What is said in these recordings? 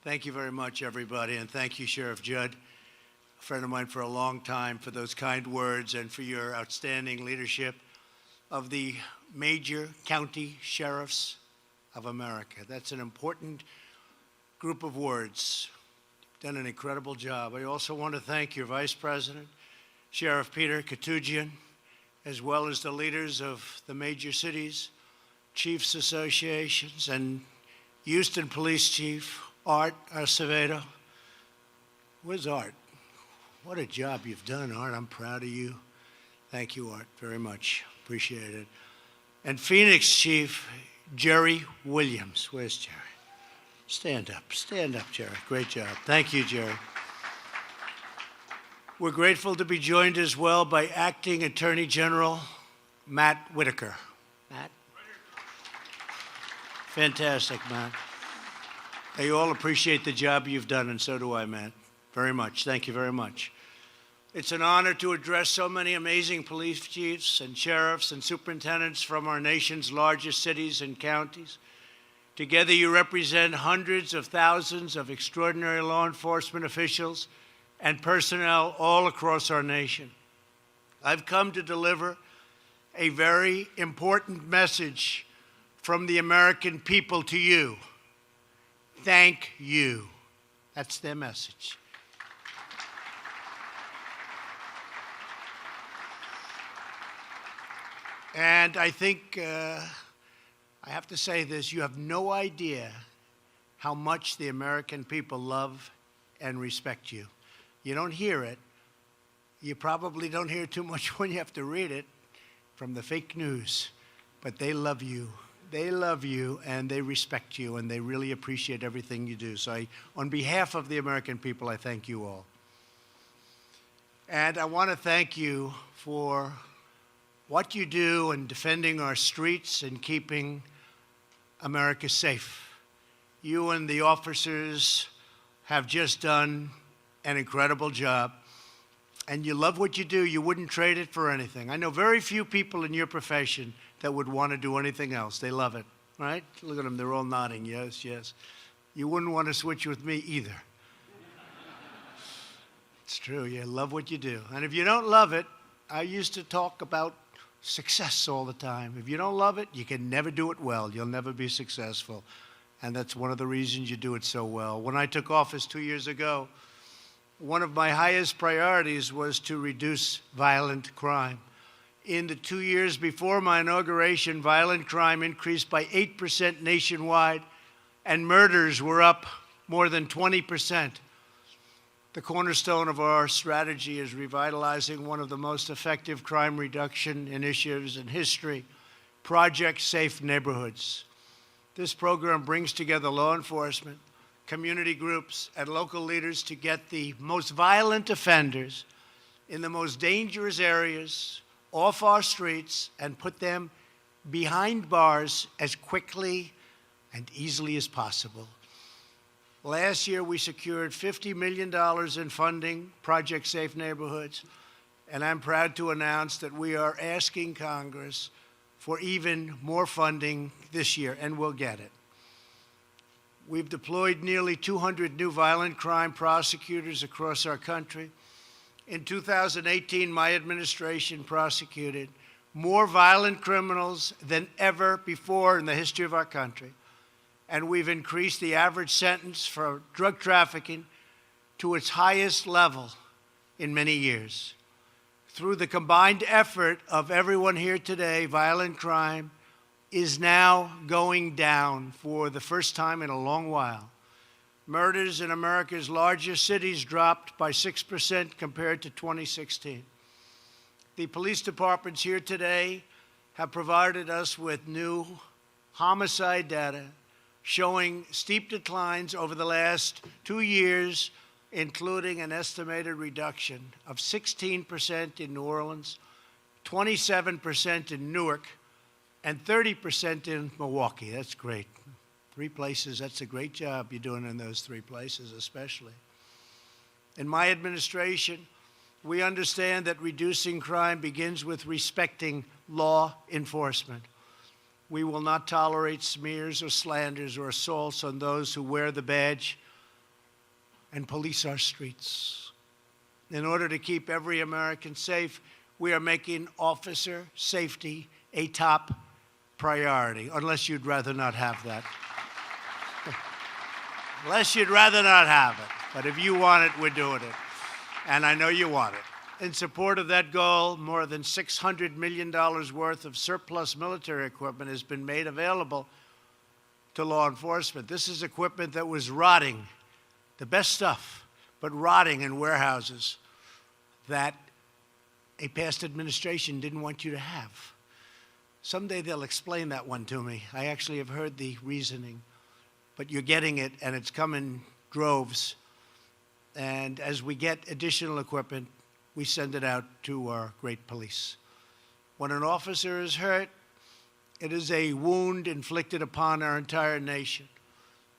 Thank you very much, everybody, and thank you, Sheriff Judd, a friend of mine for a long time, for those kind words and for your outstanding leadership of the major county sheriffs of America. That's an important group of words. You've done an incredible job. I also want to thank your Vice President, Sheriff Peter Katoujian, as well as the leaders of the major cities, chiefs associations, and Houston Police Chief, Art Acevedo. Where's Art? What a job you've done, Art. I'm proud of you. Thank you, Art, very much. Appreciate it. And Phoenix Chief Jerry Williams. Where's Jerry? Stand up, Jerry. Great job. Thank you, Jerry. We're grateful to be joined as well by Acting Attorney General Matt Whitaker. Matt? Fantastic, Matt. They all appreciate the job you've done, and so do I, Matt. Very much. Thank you very much. It's an honor to address so many amazing police chiefs and sheriffs and superintendents from our nation's largest cities and counties. Together, you represent hundreds of thousands of extraordinary law enforcement officials and personnel all across our nation. I've come to deliver a very important message from the American people to you. Thank you. That's their message. And I think I have to say this, you have no idea how much the American people love and respect you. You don't hear it. You probably don't hear too much when you have to read it from the fake news, but they love you. They love you, and they respect you, and they really appreciate everything you do. So on behalf of the American people, I thank you all. And I want to thank you for what you do in defending our streets and keeping America safe. You and the officers have just done an incredible job, and you love what you do. You wouldn't trade it for anything. I know very few people in your profession that would want to do anything else. They love it, right? Look at them, they're all nodding, yes, yes. You wouldn't want to switch with me either. It's true, you love what you do. And if you don't love it, I used to talk about success all the time. If you don't love it, you can never do it well. You'll never be successful. And that's one of the reasons you do it so well. When I took office 2 years ago, one of my highest priorities was to reduce violent crime. In the 2 years before my inauguration, violent crime increased by 8% nationwide, and murders were up more than 20%. The cornerstone of our strategy is revitalizing one of the most effective crime reduction initiatives in history, Project Safe Neighborhoods. This program brings together law enforcement, community groups, and local leaders to get the most violent offenders in the most dangerous areas off our streets and put them behind bars as quickly and easily as possible. Last year, we secured $50 million in funding, Project Safe Neighborhoods, and I'm proud to announce that we are asking Congress for even more funding this year, and we'll get it. We've deployed nearly 200 new violent crime prosecutors across our country. In 2018, my administration prosecuted more violent criminals than ever before in the history of our country. And we've increased the average sentence for drug trafficking to its highest level in many years. Through the combined effort of everyone here today, violent crime is now going down for the first time in a long while. Murders in America's largest cities dropped by 6% compared to 2016. The police departments here today have provided us with new homicide data showing steep declines over the last 2 years, including an estimated reduction of 16% in New Orleans, 27% in Newark, and 30% in Milwaukee. That's great. 3 places, that's a great job you're doing in those 3 places especially. In my administration, we understand that reducing crime begins with respecting law enforcement. We will not tolerate smears or slanders or assaults on those who wear the badge and police our streets. In order to keep every American safe, we are making officer safety a top priority, unless you'd rather not have that. Unless you'd rather not have it. But if you want it, we're doing it. And I know you want it. In support of that goal, more than $600 million worth of surplus military equipment has been made available to law enforcement. This is equipment that was rotting, the best stuff, but rotting in warehouses that a past administration didn't want you to have. Someday they'll explain that one to me. I actually have heard the reasoning, but you're getting it, and it's come in droves. And as we get additional equipment, we send it out to our great police. When an officer is hurt, it is a wound inflicted upon our entire nation.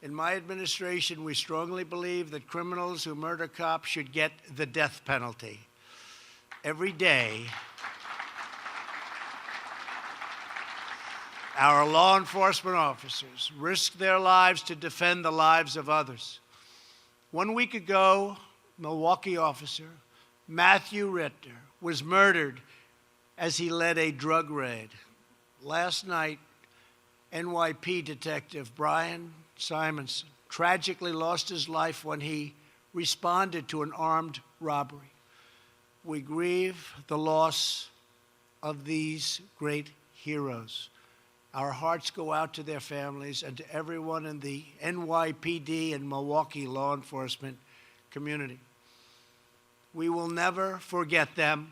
In my administration, we strongly believe that criminals who murder cops should get the death penalty. Every day, our law enforcement officers risk their lives to defend the lives of others. 1 week ago, Milwaukee officer Matthew Ritter was murdered as he led a drug raid. Last night, NYP detective Brian Simonson tragically lost his life when he responded to an armed robbery. We grieve the loss of these great heroes. Our hearts go out to their families and to everyone in the NYPD and Milwaukee law enforcement community. We will never forget them.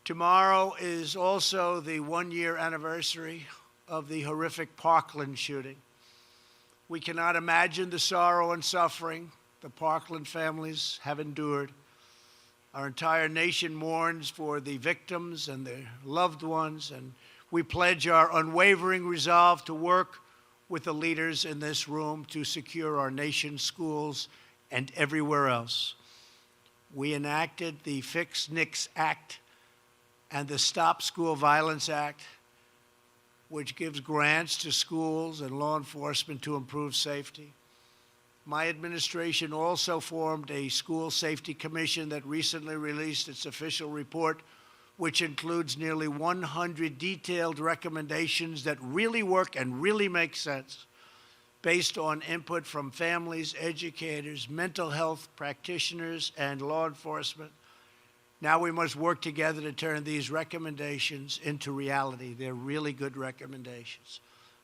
Tomorrow is also the one-year anniversary of the horrific Parkland shooting. We cannot imagine the sorrow and suffering the Parkland families have endured. Our entire nation mourns for the victims and their loved ones, and we pledge our unwavering resolve to work with the leaders in this room to secure our nation's schools and everywhere else. We enacted the Fix NICS Act and the Stop School Violence Act, which gives grants to schools and law enforcement to improve safety. My administration also formed a school safety commission that recently released its official report, which includes nearly 100 detailed recommendations that really work and really make sense, based on input from families, educators, mental health practitioners, and law enforcement. Now we must work together to turn these recommendations into reality. They're really good recommendations.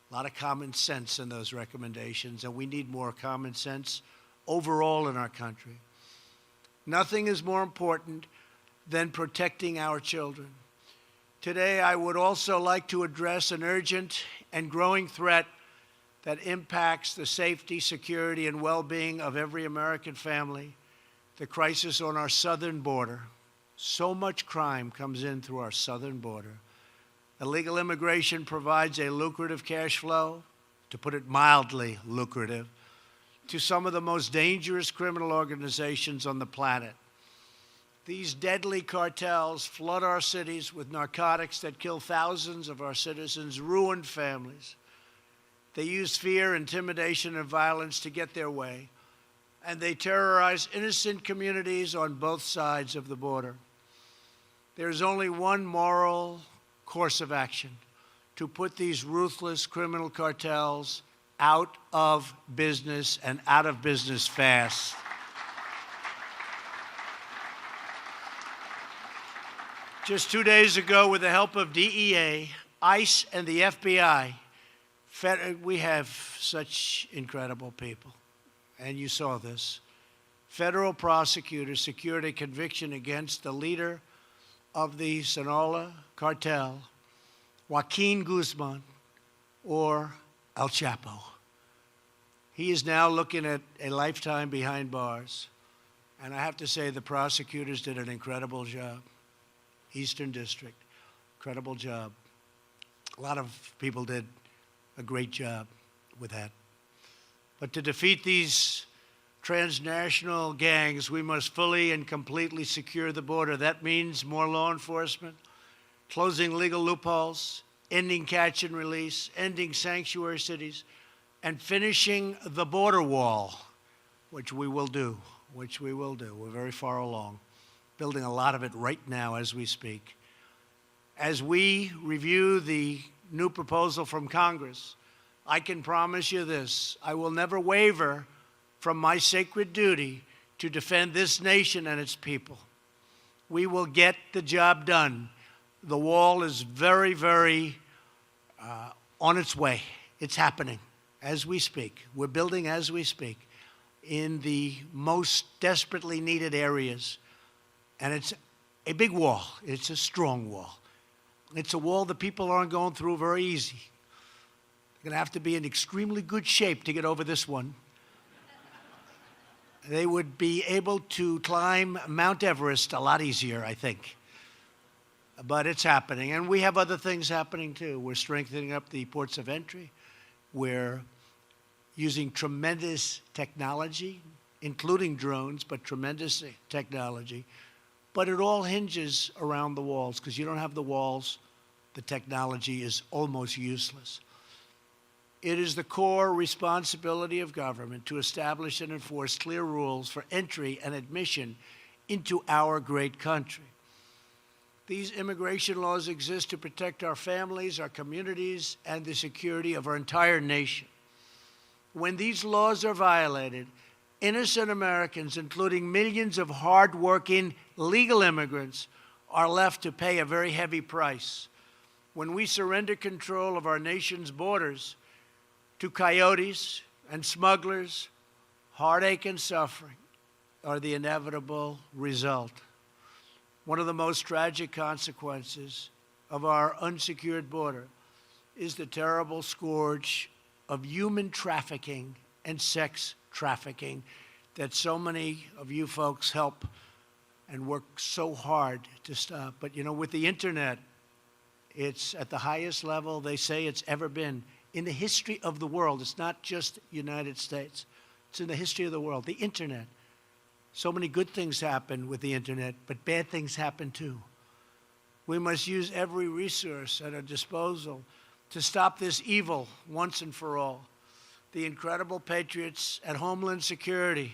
A lot of common sense in those recommendations, and we need more common sense overall in our country. Nothing is more important than protecting our children. Today, I would also like to address an urgent and growing threat that impacts the safety, security, and well-being of every American family, the crisis on our southern border. So much crime comes in through our southern border. Illegal immigration provides a lucrative cash flow, to put it mildly lucrative, to some of the most dangerous criminal organizations on the planet. These deadly cartels flood our cities with narcotics that kill thousands of our citizens, ruin families. They use fear, intimidation, and violence to get their way, and they terrorize innocent communities on both sides of the border. There's only one moral course of action: to put these ruthless criminal cartels out of business, and out of business fast. Just 2 days ago, with the help of DEA, ICE, and the FBI, we have such incredible people, and you saw this. Federal prosecutors secured a conviction against the leader of the Sinaloa cartel, Joaquin Guzman, or El Chapo. He is now looking at a lifetime behind bars, and I have to say the prosecutors did an incredible job. Eastern District, incredible job. A lot of people did a great job with that. But to defeat these transnational gangs, we must fully and completely secure the border. That means more law enforcement, closing legal loopholes, ending catch and release, ending sanctuary cities, and finishing the border wall, which we will do which we will do. We're very far along, building a lot of it right now as we speak. As we review the new proposal from Congress, I can promise you this: I will never waver from my sacred duty to defend this nation and its people. We will get the job done. The wall is very, very on its way. It's happening as we speak. We're building as we speak in the most desperately needed areas. And it's a big wall. It's a strong wall. It's a wall that people aren't going through very easy. They're going to have to be in extremely good shape to get over this one. They would be able to climb Mount Everest a lot easier, I think. But it's happening. And we have other things happening, too. We're strengthening up the ports of entry. We're using tremendous technology, including drones, but tremendous technology. But it all hinges around the walls, because you don't have the walls, the technology is almost useless. It is the core responsibility of government to establish and enforce clear rules for entry and admission into our great country. These immigration laws exist to protect our families, our communities, and the security of our entire nation. When these laws are violated, innocent Americans, including millions of hard-working legal immigrants, are left to pay a very heavy price. When we surrender control of our nation's borders to coyotes and smugglers, heartache and suffering are the inevitable result. One of the most tragic consequences of our unsecured border is the terrible scourge of human trafficking and sex trafficking that so many of you folks help and work so hard to stop. But, you know, with the internet, it's at the highest level they say it's ever been in the history of the world. It's not just United States. It's in the history of the world. The internet. So many good things happen with the internet, but bad things happen too. We must use every resource at our disposal to stop this evil once and for all. The incredible patriots at Homeland Security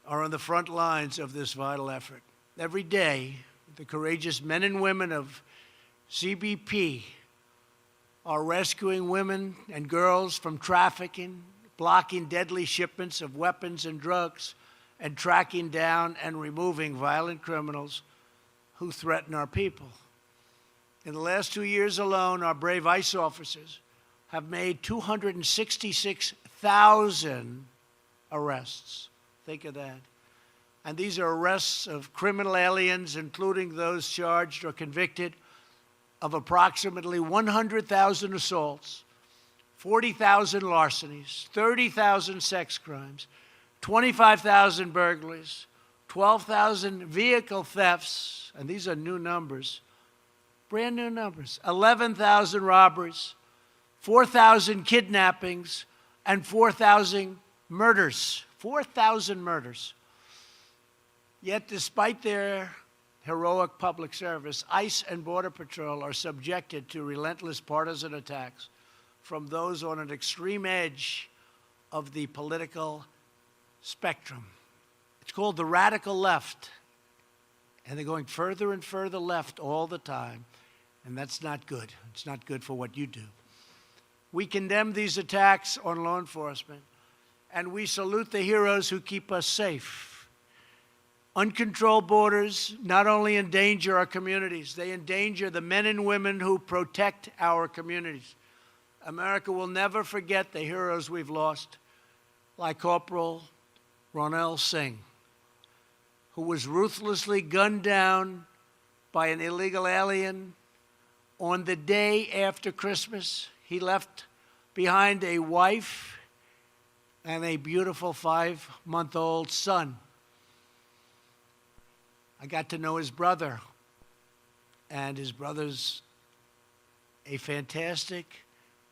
are on the front lines of this vital effort. Every day, the courageous men and women of CBP are rescuing women and girls from trafficking, blocking deadly shipments of weapons and drugs, and tracking down and removing violent criminals who threaten our people. In the last 2 years alone, our brave ICE officers have made 266,000 arrests. Think of that. And these are arrests of criminal aliens, including those charged or convicted of approximately 100,000 assaults, 40,000 larcenies, 30,000 sex crimes, 25,000 burglaries, 12,000 vehicle thefts, and these are new numbers, brand new numbers, 11,000 robberies, 4,000 kidnappings, and 4,000 murders. 4,000 murders. Yet, despite their heroic public service, ICE and Border Patrol are subjected to relentless partisan attacks from those on an extreme edge of the political spectrum. It's called the radical left, and they're going further and further left all the time, and that's not good. It's not good for what you do. We condemn these attacks on law enforcement, and we salute the heroes who keep us safe. Uncontrolled borders not only endanger our communities, they endanger the men and women who protect our communities. America will never forget the heroes we've lost, like Corporal Ronell Singh, who was ruthlessly gunned down by an illegal alien on the day after Christmas. He left behind a wife and a beautiful 5-month-old son. I got to know his brother, and his brother's a fantastic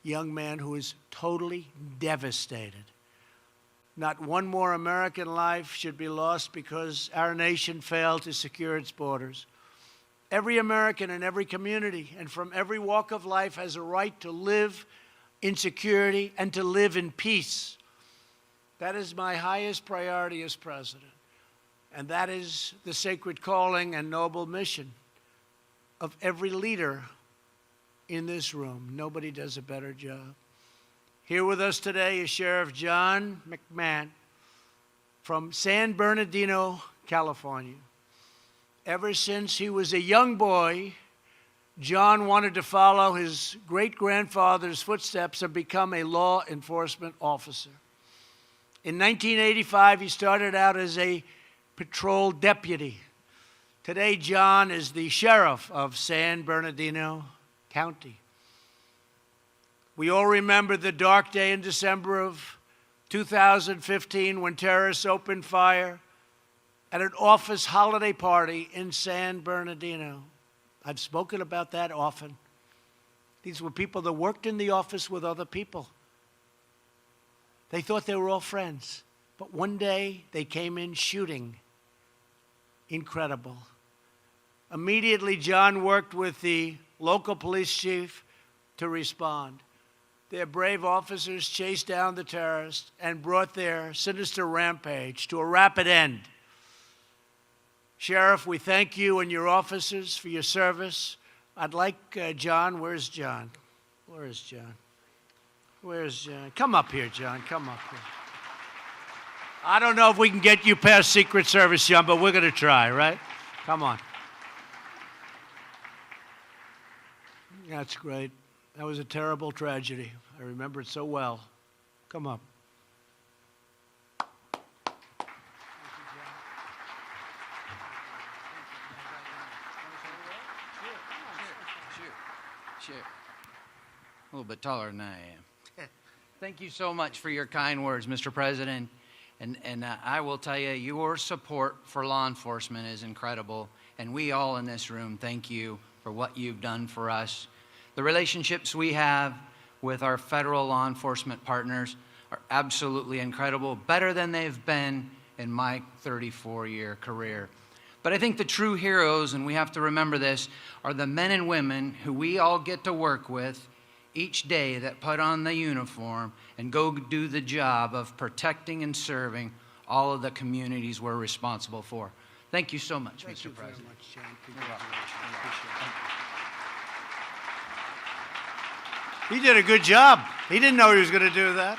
young man who is totally devastated. Not one more American life should be lost because our nation failed to secure its borders. Every American in every community and from every walk of life has a right to live in security and to live in peace. That is my highest priority as president. And that is the sacred calling and noble mission of every leader in this room. Nobody does a better job. Here with us today is Sheriff John McMahon from San Bernardino, California. Ever since he was a young boy, John wanted to follow his great-grandfather's footsteps and become a law enforcement officer. In 1985, he started out as a patrol deputy. Today, John is the sheriff of San Bernardino County. We all remember the dark day in December of 2015 when terrorists opened fire at an office holiday party in San Bernardino. I've spoken about that often. These were people that worked in the office with other people. They thought they were all friends. But one day, they came in shooting. Incredible. Immediately, John worked with the local police chief to respond. Their brave officers chased down the terrorists and brought their sinister rampage to a rapid end. Sheriff, we thank you and your officers for your service. I'd like John. Where's John? Where is John? Where's John? Come up here, John. Come up here. I don't know if we can get you past Secret Service, John, but we're going to try, right? Come on. That's great. That was a terrible tragedy. I remember it so well. Come up. Sure. A little bit taller than I am. Thank you so much for your kind words, Mr. President. And I will tell you, your support for law enforcement is incredible. And we all in this room thank you for what you've done for us. The relationships we have with our federal law enforcement partners are absolutely incredible, better than they've been in my 34-year career. But I think the true heroes, and we have to remember this, are the men and women who we all get to work with each day that put on the uniform and go do the job of protecting and serving all of the communities we're responsible for. Thank you so much, Mr. President. Thank you very much, John. Congratulations. I appreciate it. He did a good job. He didn't know he was going to do that.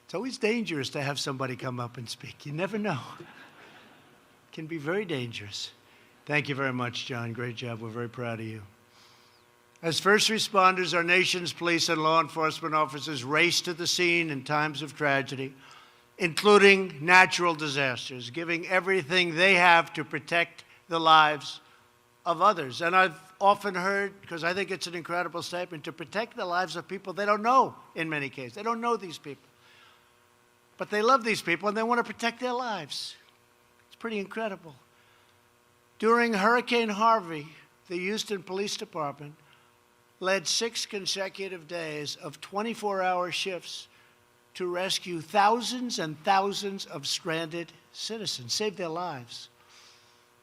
It's always dangerous to have somebody come up and speak. You never know. It can be very dangerous. Thank you very much, John. Great job. We're very proud of you. As first responders, our nation's police and law enforcement officers race to the scene in times of tragedy, including natural disasters, giving everything they have to protect the lives of others. And I've often heard, because I think it's an incredible statement, to protect the lives of people they don't know in many cases. They don't know these people. But they love these people and they want to protect their lives. It's pretty incredible. During Hurricane Harvey, the Houston Police Department led 6 consecutive days of 24-hour shifts to rescue thousands and thousands of stranded citizens, save their lives.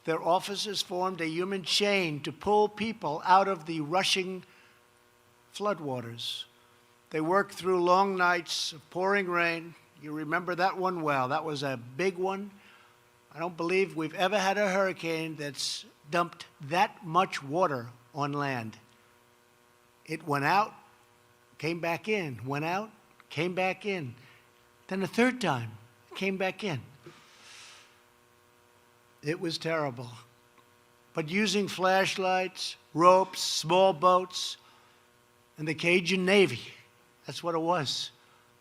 Their officers formed a human chain to pull people out of the rushing floodwaters. They worked through long nights of pouring rain. You remember that one well. That was a big one. I don't believe we've ever had a hurricane that's dumped that much water on land. It went out, came back in, went out, came back in. Then a third time, came back in. It was terrible. But using flashlights, ropes, small boats, and the Cajun Navy, that's what it was.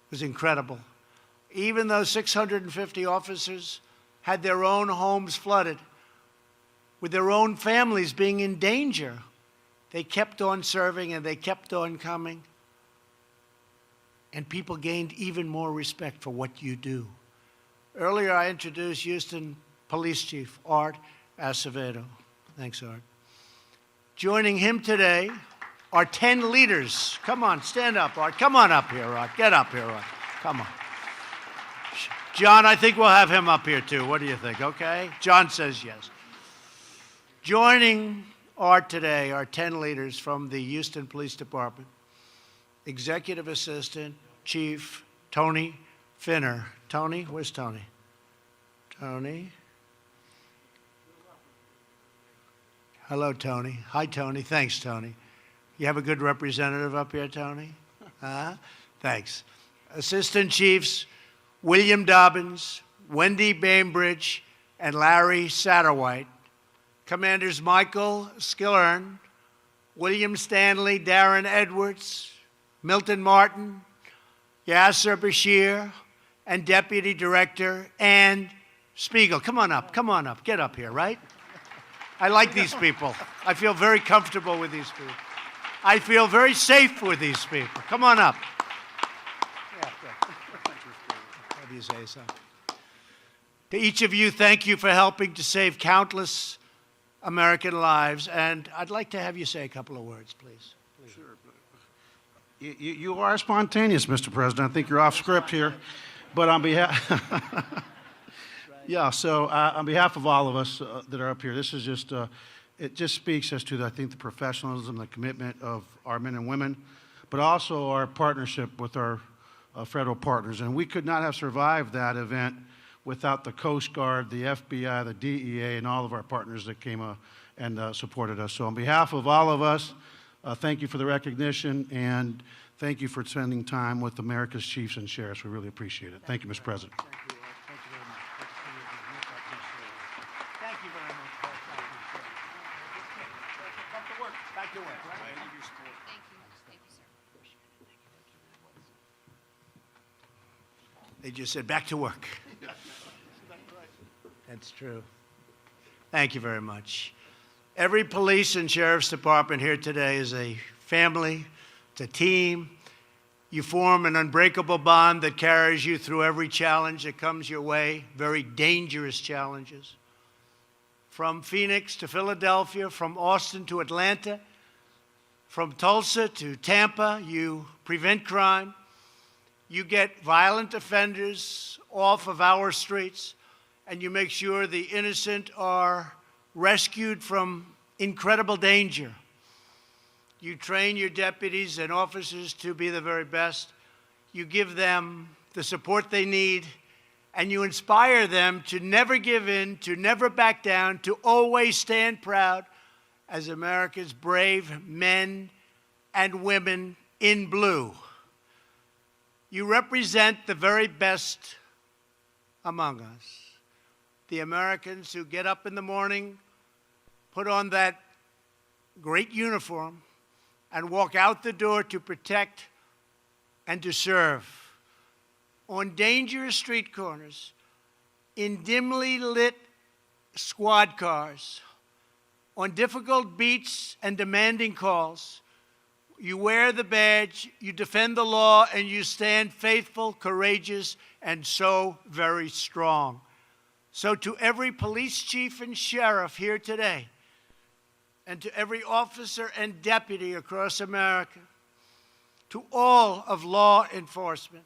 It was incredible. Even though 650 officers had their own homes flooded, with their own families being in danger, they kept on serving and they kept on coming. And people gained even more respect for what you do. Earlier, I introduced Houston Police Chief Art Acevedo. Thanks, Art. Joining him today are 10 leaders. Come on, stand up, Art. Come on up here, Art. Get up here, Art. Come on. John, I think we'll have him up here too. What do you think? Okay? John says yes. Joining Art today are 10 leaders from the Houston Police Department. Executive Assistant Chief Tony Finner. Tony, where's Tony? Tony. Hello, Tony. Hi, Tony. Thanks, Tony. You have a good representative up here, Tony? Thanks. Assistant Chiefs William Dobbins, Wendy Bainbridge, and Larry Satterwhite. Commanders Michael Skillern, William Stanley, Darren Edwards, Milton Martin, Yasser Bashir, and Deputy Director Ann Spiegel. Come on up, get up here, right? I like these people. I feel very comfortable with these people. I feel very safe with these people. Come on up. Yeah, have you say so. To each of you, thank you for helping to save countless American lives, and I'd like to have you say a couple of words, please. Sure. You are spontaneous, Mr. President. I think you're off script here, but on behalf, on behalf of all of us that are up here, this is just, it just speaks as to, I think, the professionalism, the commitment of our men and women, but also our partnership with our federal partners. And we could not have survived that event without the Coast Guard, the FBI, the DEA, and all of our partners that came and supported us. So on behalf of all of us, thank you for the recognition, and thank you for spending time with America's chiefs and sheriffs. We really appreciate it. Thank you, Mr. President. Thank you very much. Thank you very much. Back to work. Back to work. Right? Thank you. Thank you, sir. They just said, back to work. That's true. Thank you very much. Every police and sheriff's department here today is a family, it's a team. You form an unbreakable bond that carries you through every challenge that comes your way, very dangerous challenges. From Phoenix to Philadelphia, from Austin to Atlanta, from Tulsa to Tampa, you prevent crime. You get violent offenders off of our streets, and you make sure the innocent are rescued from incredible danger. You train your deputies and officers to be the very best. You give them the support they need, and you inspire them to never give in, to never back down, to always stand proud as America's brave men and women in blue. You represent the very best among us. The Americans who get up in the morning, put on that great uniform, and walk out the door to protect and to serve. On dangerous street corners, in dimly lit squad cars, on difficult beats and demanding calls, you wear the badge, you defend the law, and you stand faithful, courageous, and so very strong. So to every police chief and sheriff here today, and to every officer and deputy across America, to all of law enforcement,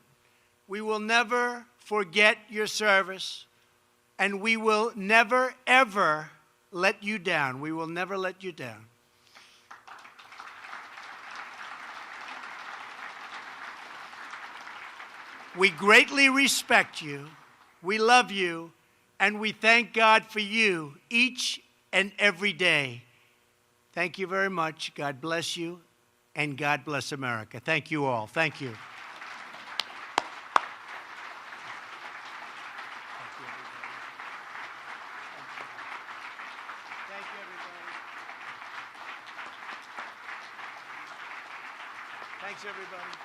we will never forget your service, and we will never, ever let you down. We will never let you down. We greatly respect you, we love you, and we thank God for you each and every day. Thank you very much. God bless you, and God bless America. Thank you all. Thank you. Thank you, everybody. Thanks, everybody.